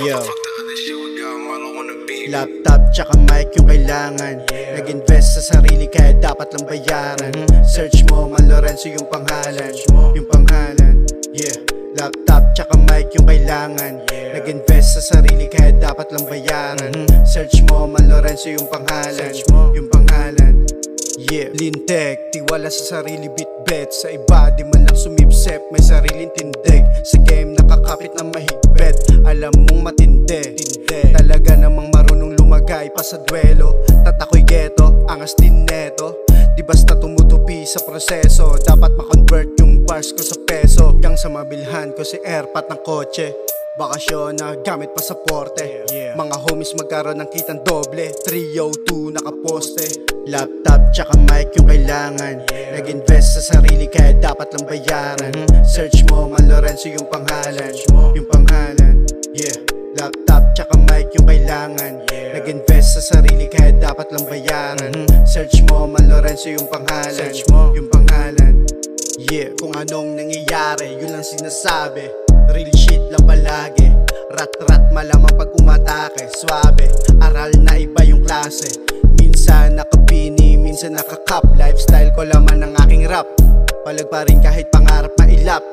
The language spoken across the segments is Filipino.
Yo. Laptop tsaka mic yung kailangan. Nag-invest sa sarili kaya dapat lang bayaran. Search mo man Lorenzo yung pangalan. Yung pangalan, yeah. Laptop tsaka mic yung kailangan. Nag-invest sa sarili kaya dapat lang bayaran. Search mo man Lorenzo yung pangalan. Yung pangalan, yeah. Linteg, tiwala sa sarili, bitbet. Sa iba di man lang sumipsep, may sariling tindig. Sa game nakakapit na mahigpit, alam mong matindi. Talaga namang marunong lumagay pa sa duelo. Tatakoy geto, angas din neto. Di basta tumutupi sa proseso, dapat makonvert yung bars ko sa peso. Hanggang sa mabilhan ko si airpat ng kotse. Bakasyon na gamit pasaporte. Mga homies magkaroon ng kitang doble. 302 nakaposte. Laptop tsaka mic yung kailangan. Nag-invest sa sarili kaya dapat lang bayaran. Search mo man Lorenzo yung pangalan. Yung pangalan, yeah. Laptop tsaka mic yung kailangan. Nag-invest sa sarili kaya dapat lang bayaran. Search mo man Lorenzo yung pangalan. Yung pangalan, yeah. Kung anong nangyayari, yun lang sinasabi. Real shit lang palagi. Rat-rat malamang pag umatake. Suabe, aral na iba yung klase. Minsan nakapini, minsan nakakap. Lifestyle ko laman ng aking rap. Palag pa rin kahit pangarap mailap.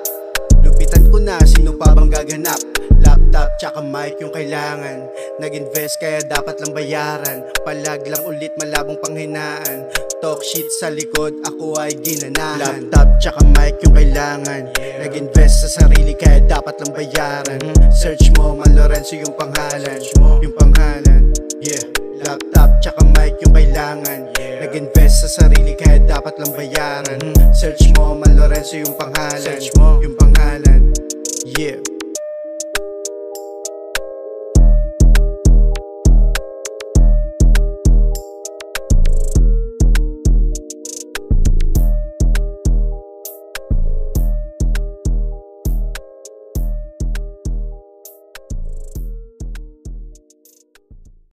Lupitan ko na, sino pa bang gaganap? Laptop tsaka mic yung kailangan. Nag-invest kaya dapat lang bayaran. Palag lang ulit malabong panghinaan. Talk shit sa likod, ako ay ginanahan. Laptop tsaka mic yung kailangan. Nag-invest sa sarili kaya dapat lang bayaran. Search mo man Lorenzo yung pangalan. Yung pangalan, yeah. Laptop tsaka mic yung kailangan. Nag-invest sa sarili kaya dapat lang bayaran. Search mo man Lorenzo yung pangalan. Yung pangalan, yeah.